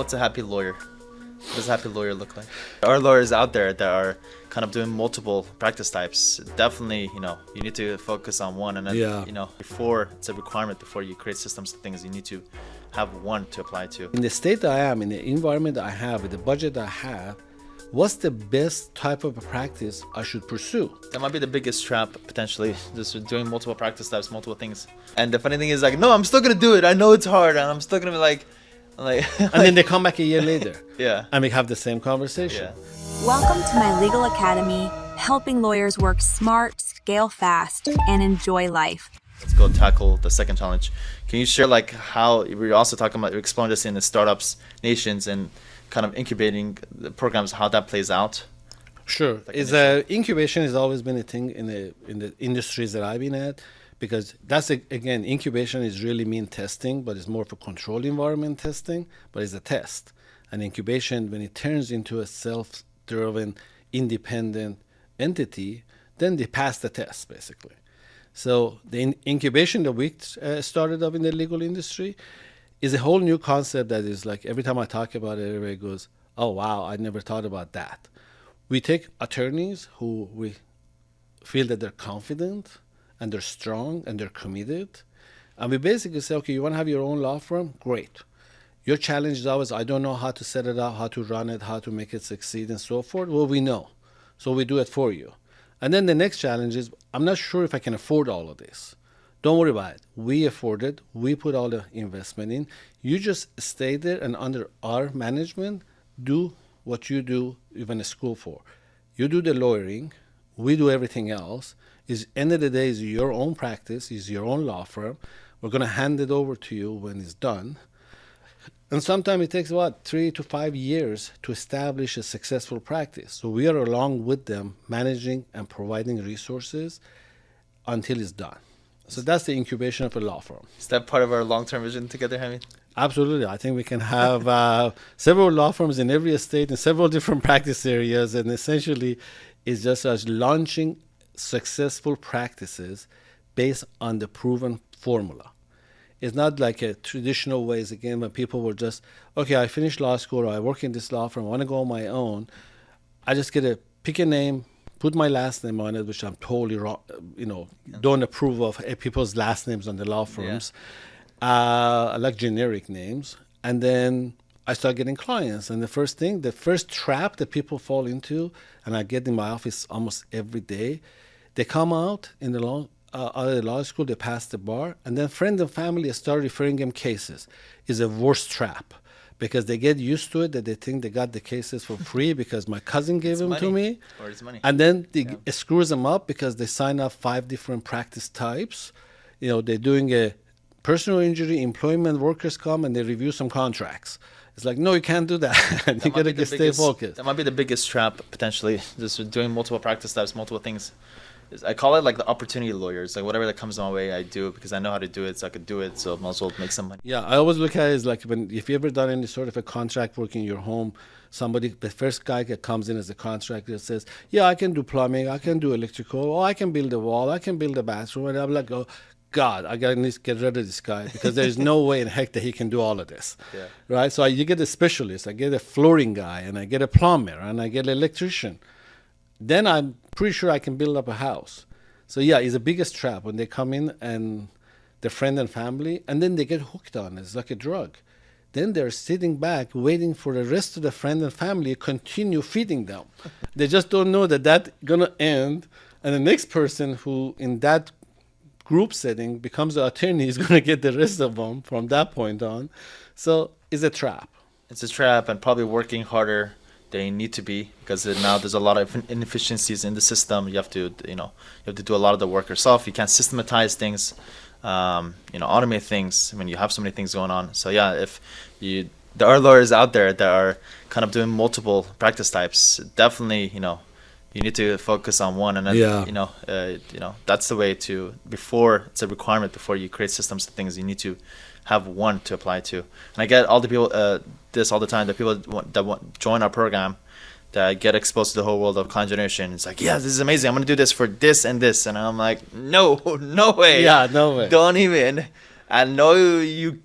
What's a happy lawyer? What does a happy lawyer look like? There are lawyers out there that are kind of doing multiple practice types. Definitely, you need to focus on one. And then, before it's a requirement, before you create systems and things, you need to have one to apply to. In the state that I am, in the environment that I have, with the budget that I have, what's the best type of a practice I should pursue? That might be the biggest trap, potentially, just doing multiple practice types, multiple things. And the funny thing is, no, I'm still going to do it. I know it's hard, and I'm still going to be like and then they come back a year later. Yeah. And we have the same conversation. Yeah. Welcome to my legal academy, helping lawyers work smart, scale fast, and enjoy life. Let's go tackle the second challenge. Can you share how we're also talking about exploring this in the startups, nations, and kind of incubating the programs, how that plays out? Sure. Incubation has always been a thing in the industries that I've been at, because again, incubation is really mean testing, but it's more of a controlled environment testing, but it's a test. And incubation, when it turns into a self-driven, independent entity, then they pass the test, basically. So the incubation that we started up in the legal industry is a whole new concept that is every time I talk about it, everybody goes, oh, wow, I never thought about that. We take attorneys who we feel that they're confident and they're strong and they're committed. And we basically say, okay, you want to have your own law firm? Great. Your challenge is always, I don't know how to set it up, how to run it, how to make it succeed and so forth. Well, we know. So we do it for you. And then the next challenge is, I'm not sure if I can afford all of this. Don't worry about it. We afford it. We put all the investment in. You just stay there and under our management, do what you do, you went to school for. You do the lawyering. We do everything else. End of the day is your own practice, is your own law firm. We're going to hand it over to you when it's done. And sometimes it takes 3 to 5 years to establish a successful practice. So we are along with them, managing and providing resources until it's done. So that's the incubation of a law firm. Is that part of our long-term vision together, Hamid? Absolutely. I think we can have several law firms in every state in several different practice areas. And essentially, it's just us launching successful practices based on the proven formula. It's not like a traditional ways, again, when people were just, okay, I finished law school, or I work in this law firm, I want to go on my own. I just pick a name, put my last name on it, which I'm totally wrong, don't approve of people's last names on the law firms. I like generic names. And then I start getting clients. And the first trap that people fall into, and I get in my office almost every day, they come out in the out of the law school, they pass the bar, and then friends and family start referring them cases. Is a worst trap, because they get used to it, that they think they got the cases for free because my cousin gave them to me. Or it's money. And then it screws them up because they sign up 5 different practice types. They're doing a personal injury, employment, workers' comp, and they review some contracts. It's no, you can't do that. You got to stay focused. That might be the biggest trap, potentially, just doing multiple practice types, multiple things. I call it the opportunity lawyers. Whatever that comes my way, I do it because I know how to do it, so I could do it. So I might as well make some money. Yeah, I always look at it as if you ever done any sort of a contract work in your home, the first guy that comes in as a contractor says, yeah, I can do plumbing, I can do electrical, I can build a wall, I can build a bathroom. And I'm like, oh, God, I got to get rid of this guy because there's no way in heck that he can do all of this. Yeah. Right? So you get a specialist, I get a flooring guy, and I get a plumber, and I get an electrician. Then I'm pretty sure I can build up a house. So yeah, it's the biggest trap when they come in and their friend and family, and then they get hooked on it. It's like a drug. Then they're sitting back waiting for the rest of the friend and family to continue feeding them. They just don't know that that's going to end, and the next person who in that group setting becomes an attorney is going to get the rest of them from that point on. So it's a trap. It's a trap, and probably working harder they need to be, because now there's a lot of inefficiencies in the system. You have to do a lot of the work yourself. You can't systematize things, automate things when you have so many things going on. So yeah, there are lawyers out there that are kind of doing multiple practice types. Definitely, you need to focus on one, and then that's the way to. Before it's a requirement, before you create systems and things, you need to have one to apply to. And I get all the people this all the time. The people that join our program, that get exposed to the whole world of client generation. It's yeah, this is amazing. I'm gonna do this for this and this, and I'm like, no way. Yeah, no way. Don't even. I know you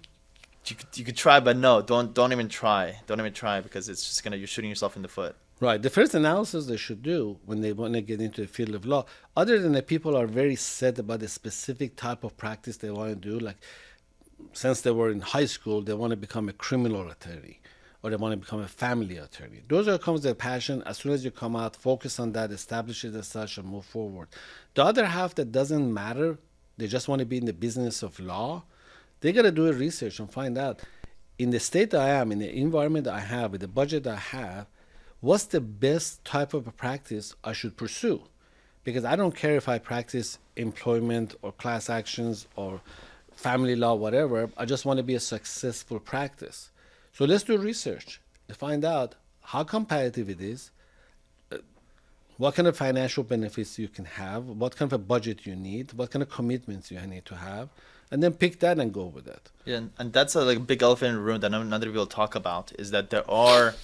you could try, but no, don't even try. Don't even try because it's just you're shooting yourself in the foot. Right. The first analysis they should do when they want to get into the field of law, other than that people are very set about the specific type of practice they want to do, like since they were in high school, they want to become a criminal attorney or they want to become a family attorney. Those are comes their passion. As soon as you come out, focus on that, establish it as such, and move forward. The other half that doesn't matter, they just want to be in the business of law, they got to do a research and find out in the state that I am, in the environment that I have, with the budget that I have, what's the best type of a practice I should pursue? Because I don't care if I practice employment or class actions or family law, whatever. I just want to be a successful practice. So let's do research to find out how competitive it is, what kind of financial benefits you can have, what kind of a budget you need, what kind of commitments you need to have, and then pick that and go with it. Yeah, and that's a big elephant in the room that none of people talk about, is that there are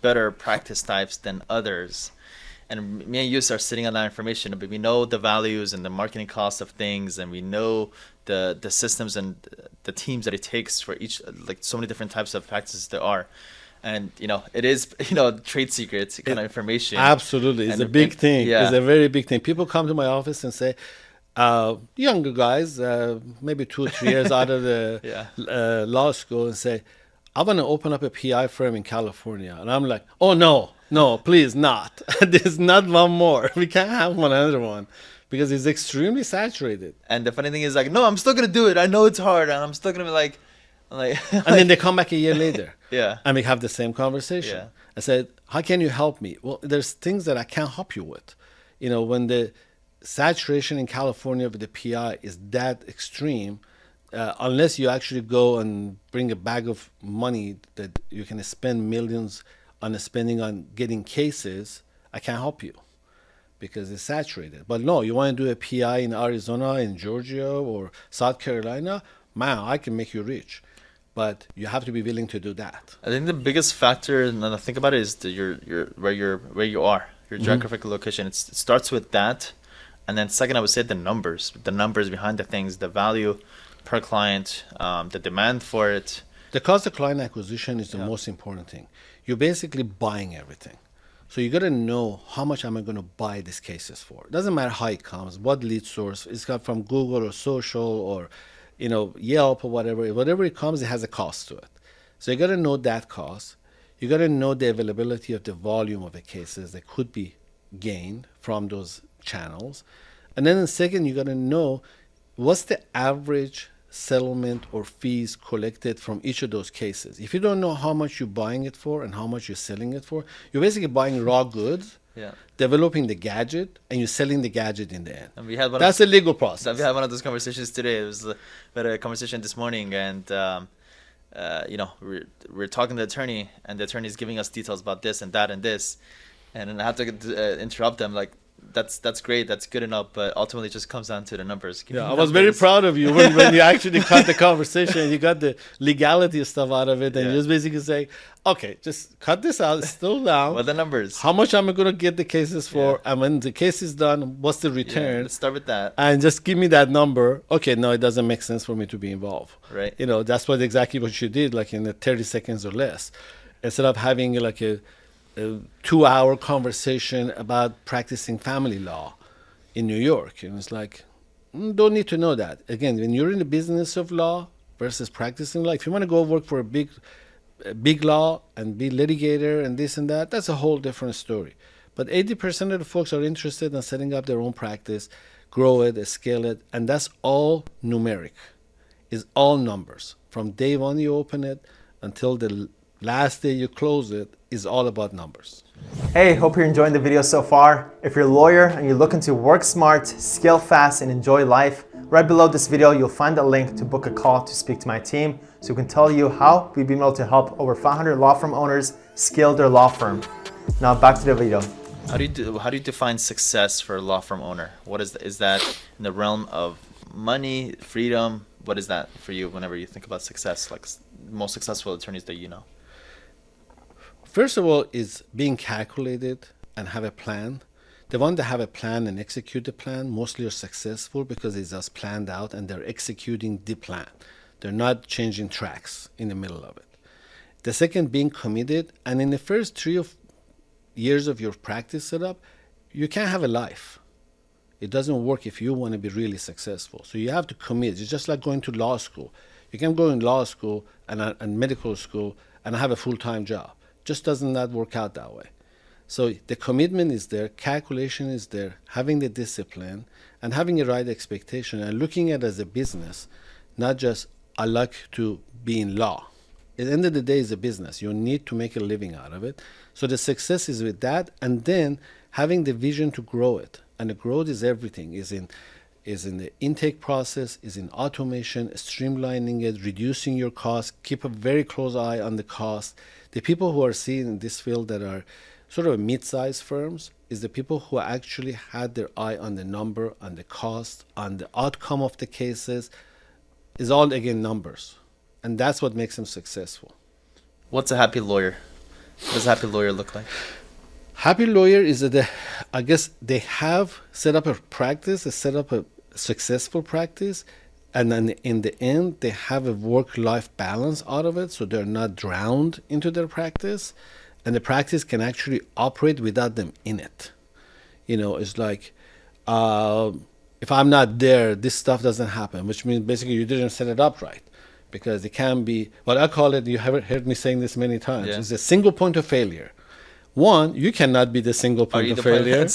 better practice types than others. And me and you are sitting on that information, but we know the values and the marketing costs of things, and we know the systems and the teams that it takes for each, like so many different types of practices there are. And it is trade secrets kind of information. Absolutely, it's a big thing. Yeah. It's a very big thing. People come to my office and say, younger guys, maybe 2 or 3 years out of the law school, and say, I want to open up a PI firm in California. And I'm like, oh, no, please not. There's not one more. We can't have another one because it's extremely saturated. And the funny thing is, no, I'm still going to do it. I know it's hard. And I'm still going to be like. And then they come back a year later. Yeah. And we have the same conversation. Yeah. I said, how can you help me? Well, there's things that I can't help you with. When the saturation in California with the PI is that extreme, unless you actually go and bring a bag of money that you can spend millions on spending on getting cases, I can't help you because it's saturated. But no, you want to do a PI in Arizona, in Georgia, or South Carolina, man, I can make you rich. But you have to be willing to do that. I think the biggest factor, and I think about it, is your where you are, your geographical location. It starts with that, and then second, I would say the numbers behind the things, the value per client, the demand for it. The cost of client acquisition is the most important thing. You're basically buying everything. So you got to know how much am I going to buy these cases for. It doesn't matter how it comes, what lead source. It's got from Google or social or Yelp or whatever it comes, it has a cost to it. So you got to know that cost. You got to know the availability of the volume of the cases that could be gained from those channels. And then the second, you got to know what's the average settlement or fees collected from each of those cases. If you don't know how much you're buying it for and how much you're selling it for, you're basically buying raw goods, developing the gadget, and you're selling the gadget in the end. And we had That's a legal process. We had one of those conversations today. We had a conversation this morning, and we're talking to the attorney, and the attorney is giving us details about this and that and this, and then I have to interrupt them like, that's great, that's good enough, but ultimately it just comes down to the numbers. I was very proud of you when you actually cut the conversation and you got the legality stuff out of it, and you just basically say, okay, just cut this out, still down. What are the numbers? How much am I going to get the cases for? And when the case is done, what's the return? Let's start with that. And just give me that number. Okay, no, it doesn't make sense for me to be involved. Right. That's exactly what you did, like in the 30 seconds or less. Instead of having like a 2-hour conversation about practicing family law in New York. And it's like, don't need to know that. Again, when you're in the business of law versus practicing law, if you want to go work for a big law and be litigator and this and that, that's a whole different story. But 80% of the folks are interested in setting up their own practice, grow it, scale it, and that's all numeric. It's all numbers. From day one you open it until the last day you close it is all about numbers. Hey, hope you're enjoying the video so far. If you're a lawyer and you're looking to work smart, scale fast, and enjoy life, right below this video, you'll find a link to book a call to speak to my team so we can tell you how we've been able to help over 500 law firm owners scale their law firm. Now back to the video. How do you define success for a law firm owner? What is that in the realm of money, freedom? What is that for you whenever you think about success, like most successful attorneys that you know? First of all, is being calculated and have a plan. The one that have a plan and execute the plan mostly are successful because it's just planned out and they're executing the plan. They're not changing tracks in the middle of it. The second, being committed. And in the first 3 years of your practice setup, you can't have a life. It doesn't work if you want to be really successful. So you have to commit. It's just like going to law school. You can go in law school and medical school and have a full-time job. Just doesn't that work out that way. So the commitment is there, calculation is there, having the discipline and having the right expectation and looking at it as a business, not just I like to be in law. At the end of the day, it's a business. You need to make a living out of it. So the success is with that, and then having the vision to grow it. And the growth is everything, is in the intake process, is in automation, streamlining it, reducing your costs, keep a very close eye on the cost. The people who are seen in this field that are sort of mid-sized firms is the people who actually had their eye on the number, on the cost, on the outcome of the cases. Is all, again, numbers. And that's what makes them successful. What's a happy lawyer? What does a happy lawyer look like? Happy lawyer is that I guess they have set up a practice, they set up a successful practice, and then in the end, they have a work-life balance out of it, so they're not drowned into their practice, and the practice can actually operate without them in it. You know, it's like, if I'm not there, this stuff doesn't happen, which means basically you didn't set it up right. Because it can be, what I call it, you haven't heard me saying this many times, it's a single point of failure. One, you cannot be the single point of failure.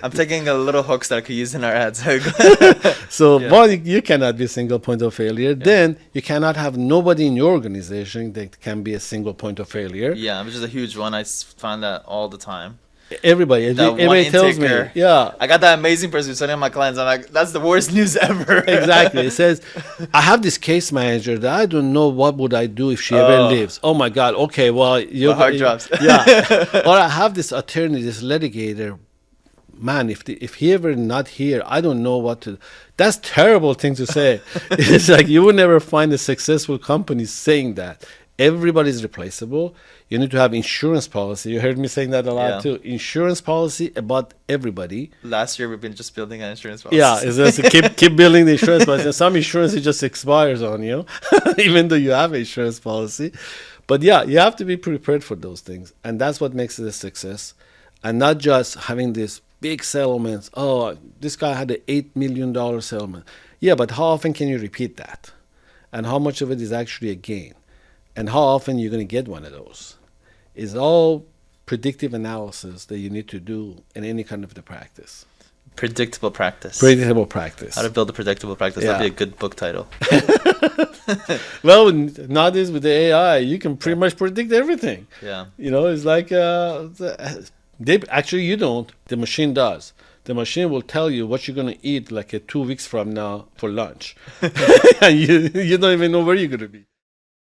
I'm taking a little hooks that I could use in our ads. So one, you cannot be a single point of failure. Then you cannot have nobody in your organization that can be a single point of failure. Yeah, which is a huge one. I find that all the time. Everybody tells me, yeah. I got that amazing person who's sending my clients. I'm like, that's the worst news ever. Exactly. It says, I have this case manager that I don't know what would I do if she ever leaves. Oh my God. Okay, well, you hard jobs. Yeah. Or I have this attorney, this litigator. Man, if he ever not here, I don't know what to. That's terrible thing to say. It's like you will never find a successful company saying that. Everybody's replaceable. You need to have insurance policy. You heard me saying that a lot too. Insurance policy about everybody. Last year we've been just building an insurance policy. Yeah, it's just keep building the insurance policy. And some insurance it just expires on you, even though you have an insurance policy. But yeah, you have to be prepared for those things, and that's what makes it a success. And not just having this big settlements. Oh, this guy had an $8 million settlement. Yeah, but how often can you repeat that? And how much of it is actually a gain? And how often you're going to get one of those? It's all predictive analysis that you need to do in any kind of the practice. Predictable practice. Predictable practice. How to build a predictable practice. Yeah. That'd be a good book title. Well, nowadays with the AI, you can pretty much predict everything. Yeah. You know, it's like, actually you don't. The machine does. The machine will tell you what you're going to eat like 2 weeks from now for lunch. And you don't even know where you're going to be.